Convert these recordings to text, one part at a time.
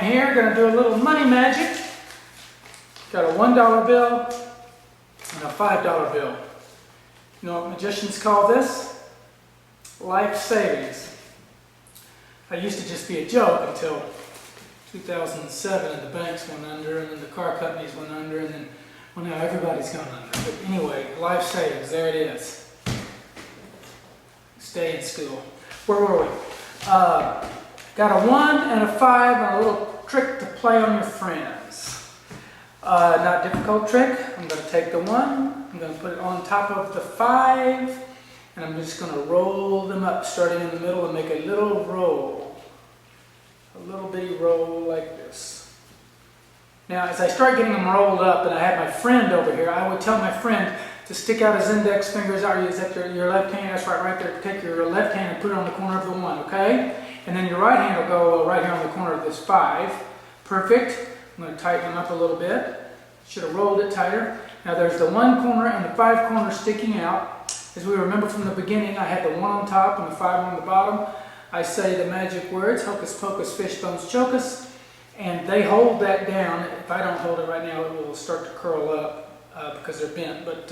here, gonna do a little money magic. Got a $1 bill and a $5 bill. You know what magicians call this? Life savings. I used to just be a joke until 2007 and the banks went under and then the car companies went under and then, well, now everybody's gone under. But anyway, life savings, there it is. Stay in school. Where were we? Got a 1 and a 5 and a little trick to play on your friends. Not difficult trick. I'm going to take the 1, I'm going to put it on top of the 5, and I'm just going to roll them up starting in the middle and make a little roll. A little bitty roll like this. Now as I start getting them rolled up and I had my friend over here, I would tell my friend to stick out his index fingers out. Is that your left hand? That's right there. Take your left hand and put it on the corner of the 1, okay? And then your right hand will go right here on the corner of this 5. Perfect. I'm going to tighten them up a little bit. Should have rolled it tighter. Now there's the 1 corner and the 5 corner sticking out. As we remember from the beginning, I had the 1 on top and the 5 on the bottom. I say the magic words, hocus pocus, fish bones choke us, and they hold that down. If I don't hold it right now, it will start to curl up because they're bent. But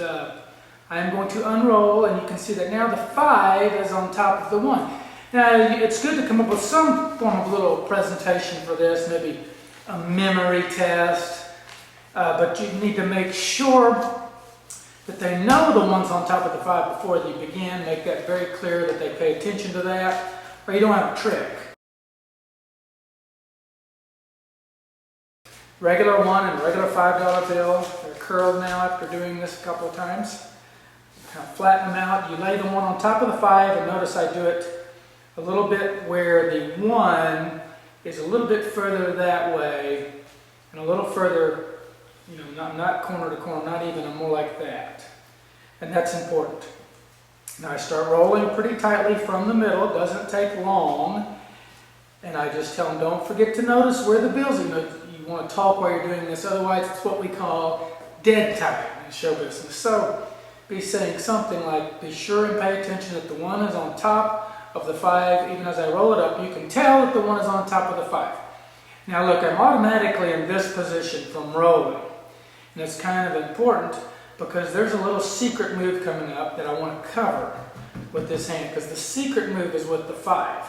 I am going to unroll, and you can see that now the 5 is on top of the 1. Now it's good to come up with some form of little presentation for this, maybe a memory test, but you need to make sure that they know the 1's on top of the 5 before you begin. Make that very clear that they pay attention to that, or you don't have a trick. Regular 1 and regular $5 bill. They're curled now after doing this a couple of times. Kind of flatten them out. You lay the 1 on top of the 5, and notice I do it a little bit where the 1 is a little bit further that way and a little further, you know, not corner to corner, not even, more like that. And that's important. Now I start rolling pretty tightly from the middle. It doesn't take long. And I just tell them, don't forget to notice where the bills are. You want to talk while you're doing this, otherwise it's what we call dead time in show business. So be saying something like, be sure and pay attention that the 1 is on top of the 5. Even as I roll it up, you can tell that the 1 is on top of the 5. Now look, I'm automatically in this position from rolling. And it's kind of important because there's a little secret move coming up that I want to cover with this hand, because the secret move is with the 5.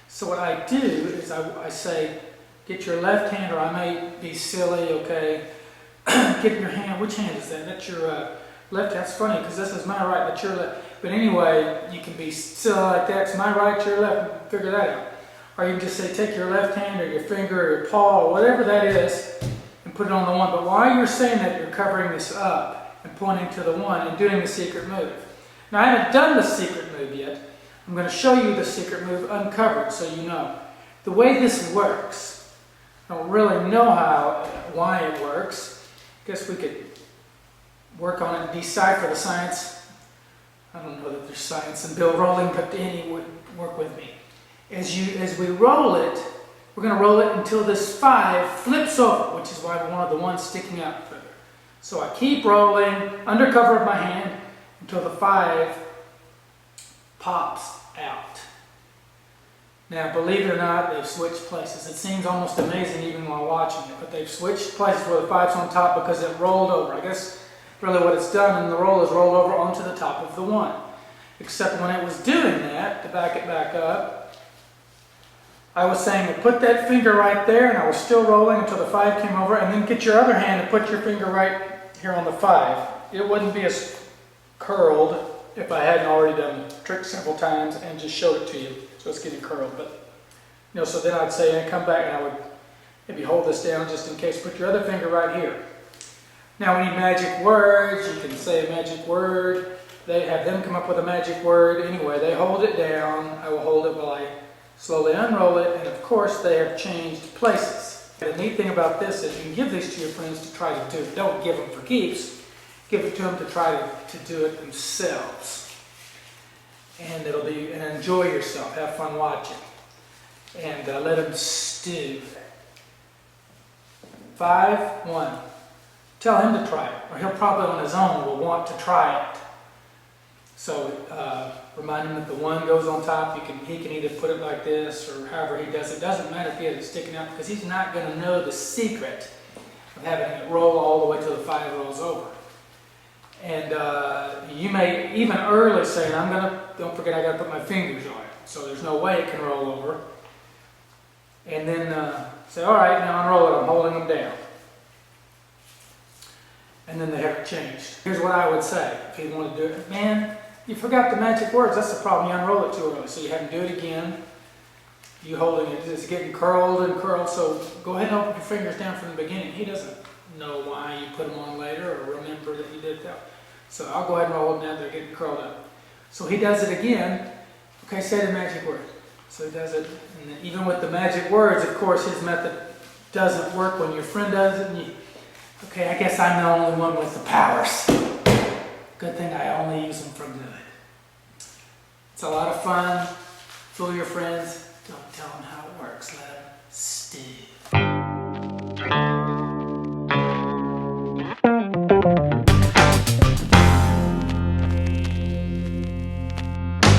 So what I do is I say, get your left hand, or I may be silly, okay? Get your hand, which hand is that? That's your left. That's funny because this is my right, but your left. But anyway, you can be silly like that. It's my right, your left. Figure that out. Or you can just say, take your left hand or your finger or your paw or whatever that is and put it on the 1. But while you're saying that, you're covering this up and pointing to the 1 and doing the secret move. Now, I haven't done the secret move yet. I'm going to show you the secret move uncovered so you know. The way this works, I don't really know why it works. I guess we could work on it and decipher the science. I don't know that there's science in bill rolling, but anyway, work with me. As we roll it, we're going to roll it until this 5 flips over, which is why we wanted the 1 sticking out further. So I keep rolling under cover of my hand until the 5 pops out. Now, believe it or not, they've switched places. It seems almost amazing even while watching it, but they've switched places where the 5's on top because it rolled over. I guess really what it's done, and the roll is rolled over onto the top of the 1. Except when it was doing that, to back it back up, I was saying to put that finger right there, and I was still rolling until the 5 came over, and then get your other hand and put your finger right here on the 5. It wouldn't be as curled if I hadn't already done the trick several times and just showed it to you. So it's getting curled. But, you know, so then I'd say, and come back, and I would maybe hold this down just in case. Put your other finger right here. Now we need magic words. You can say a magic word. They have them come up with a magic word. Anyway, they hold it down. I will hold it while I slowly unroll it, and of course they have changed places. The neat thing about this is you can give these to your friends to try to do. Don't give them for keeps. Give it to them to try to do it themselves. And and enjoy yourself. Have fun watching. And let them stew. 5, 1. Tell him to try it, or he'll probably on his own will want to try it. So remind him that the one goes on top. He can either put it like this or however he does it. Doesn't matter if he has it sticking out because he's not going to know the secret of having it roll all the way till the 5 rolls over. And you may even early say, don't forget I got to put my fingers on it. So there's no way it can roll over. And then say, all right, now unroll it. I'm holding them down. And then they have it changed. Here's what I would say if you want to do it. Man, you forgot the magic words. That's the problem. You unroll it too early. So you have to do it again. You holding it. It's getting curled and curled. So go ahead and open your fingers down from the beginning. He doesn't know why you put them on later or remember that you did that. So I'll go ahead and roll them down. They're getting curled up. So he does it again. Okay, say the magic word. So he does it. And then even with the magic words, of course, his method doesn't work when your friend does it. And okay, I guess I'm the only one with the powers. Good thing I only use them for good. It's a lot of fun. Fool your friends. Don't tell them how it works. Let them steal.